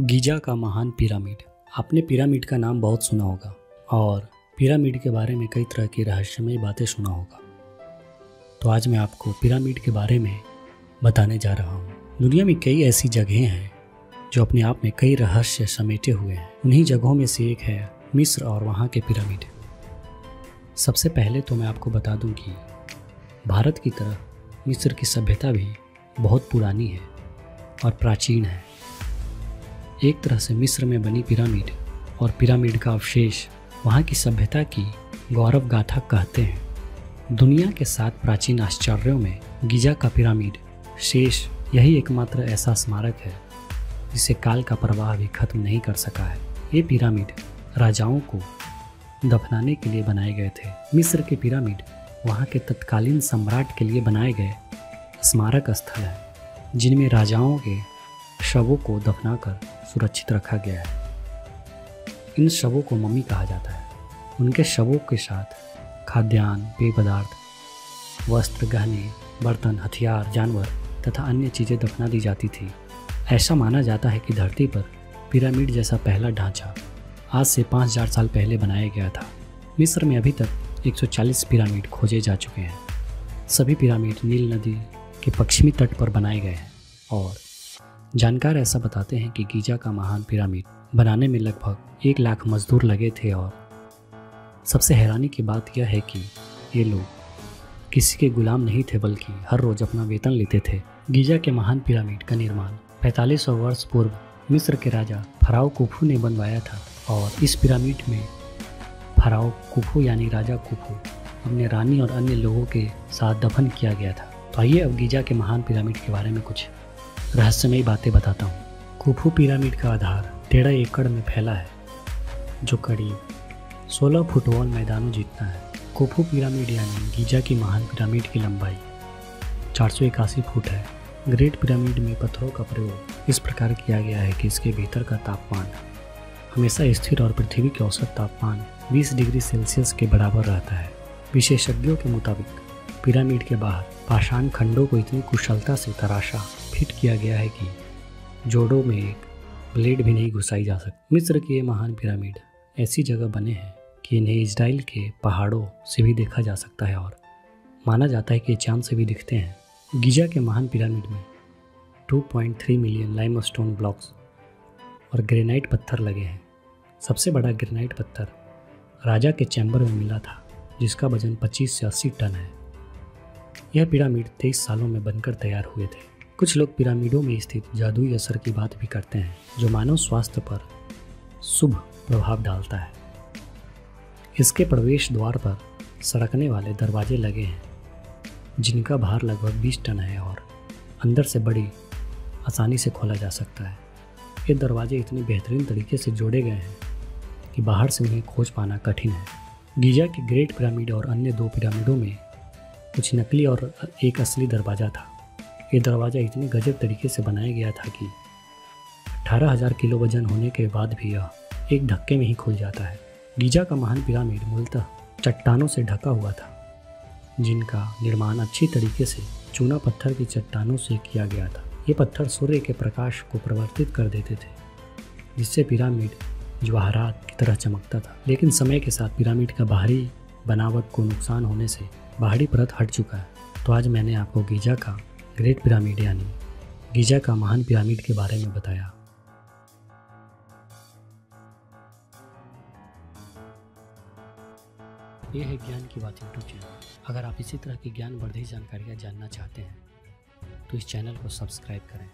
Giza का महान pyramid. आपने पिरामिड का नाम बहुत सुना होगा और पिरामिड के बारे में कई तरह की रहस्यमय बातें सुना होगा। तो आज मैं आपको पिरामिड के बारे में बताने जा रहा हूँ। दुनिया में कई ऐसी जगहें हैं जो अपने आप में कई रहस्य समेटे हुए हैं। उन्हीं जगहों में से एक है मिस्र और वहाँ के पिरामिड। सबसे पहले तो मैं आपको बता दूं कि भारत की तरह मिस्र की सभ्यता भी बहुत पुरानी है और प्राचीन है। एक तरह से मिस्र में बनी पिरामिड और पिरामिड का अवशेष वहाँ की सभ्यता की गौरव गाथा कहते हैं। दुनिया के 7 प्राचीन आश्चर्यों में गीजा का पिरामिड शेष यही एकमात्र ऐसा स्मारक है जिसे काल का प्रवाह भी खत्म नहीं कर सका है। ये पिरामिड राजाओं को दफनाने के लिए बनाए गए थे। मिस्र के पिरामिड वहाँ के तत्कालीन सम्राट के लिए बनाए गए स्मारक स्थल हैं जिनमें राजाओं के शवों को दफनाकर सुरक्षित रखा गया है। इन शवों को मम्मी कहा जाता है। उनके शवों के साथ खाद्यान्न, पेय पदार्थ, वस्त्र, गहने, बर्तन, हथियार, जानवर तथा अन्य चीज़ें दफना दी जाती थी। ऐसा माना जाता है कि धरती पर पिरामिड जैसा पहला ढांचा आज से 5000 साल पहले बनाया गया था। मिस्र में अभी तक 140 पिरामिड खोजे जा चुके हैं। सभी पिरामिड नील नदी के पश्चिमी तट पर बनाए गए हैं और जानकार ऐसा बताते हैं कि गीजा का महान पिरामिड बनाने में लगभग 1 लाख मजदूर लगे थे। और सबसे हैरानी की बात यह है कि ये लोग किसी के गुलाम नहीं थे बल्कि हर रोज अपना वेतन लेते थे। गीजा के महान पिरामिड का निर्माण 4500 वर्ष पूर्व मिस्र के राजा फराओ कुफू ने बनवाया था और इस पिरामिड में फराओ कुफू यानी राजा कुफू अपने रानी और अन्य लोगों के साथ दफन किया गया था। तो आइए अब गीजा के महान पिरामिड के बारे में कुछ रहस्यमयी बातें बताता हूँ। कुफू पिरामिड का आधार 13 एकड़ में फैला है जो करीब 16 फुटबॉल मैदानों जितना है। कुफू पिरामिड यानी गीजा की महान पिरामिड की लंबाई 481 फुट है। ग्रेट पिरामिड में पत्थरों का प्रयोग इस प्रकार किया गया है कि इसके भीतर का तापमान हमेशा स्थिर और पृथ्वी के औसत तापमान 20 डिग्री सेल्सियस के बराबर रहता है। विशेषज्ञों के मुताबिक पिरामिड के बाहर पाषाण खंडों को इतनी कुशलता से तराशा फिट किया गया है कि जोड़ों में एक ब्लेड भी नहीं घुसाई जा सकती। मिस्र के ये महान पिरामिड ऐसी जगह बने हैं कि इन्हें इजराइल के पहाड़ों से भी देखा जा सकता है और माना जाता है कि चांद से भी दिखते हैं। गीजा के महान पिरामिड में 2.3 मिलियन लाइमस्टोन ब्लॉक्स और ग्रेनाइट पत्थर लगे हैं। सबसे बड़ा ग्रेनाइट पत्थर राजा के चैम्बर में मिला था जिसका वजन 25 से 80 टन है। यह पिरामिड 23 सालों में बनकर तैयार हुए थे। कुछ लोग पिरामिडों में स्थित जादुई असर की बात भी करते हैं जो मानव स्वास्थ्य पर शुभ प्रभाव डालता है। इसके प्रवेश द्वार पर सड़कने वाले दरवाजे लगे हैं जिनका भार लगभग 20 टन है और अंदर से बड़ी आसानी से खोला जा सकता है। ये दरवाजे इतने बेहतरीन तरीके से जोड़े गए हैं कि बाहर से उन्हें खोज पाना कठिन है। गीजा के ग्रेट पिरामिड और अन्य 2 पिरामिडों में कुछ नकली और एक असली दरवाज़ा था। ये दरवाज़ा इतने गजब तरीके से बनाया गया था कि 18,000 किलो वजन होने के बाद भी यह एक धक्के में ही खुल जाता है। गीजा का महान पिरामिड मूलतः चट्टानों से ढका हुआ था जिनका निर्माण अच्छी तरीके से चूना पत्थर की चट्टानों से किया गया था। ये पत्थर सूर्य के प्रकाश को परिवर्तित कर देते थे जिससे पिरामिड जवाहरात की तरह चमकता था। लेकिन समय के साथ पिरामिड का बाहरी बनावट को नुकसान होने से बाहरी परत हट चुका है। तो आज मैंने आपको गीजा का ग्रेट पिरामिड यानी गीजा का महान पिरामिड के बारे में बताया। यह है ज्ञान की बात यूट्यूब चैनल। अगर आप इसी तरह की ज्ञानवर्धक जानकारियाँ जानना चाहते हैं तो इस चैनल को सब्सक्राइब करें।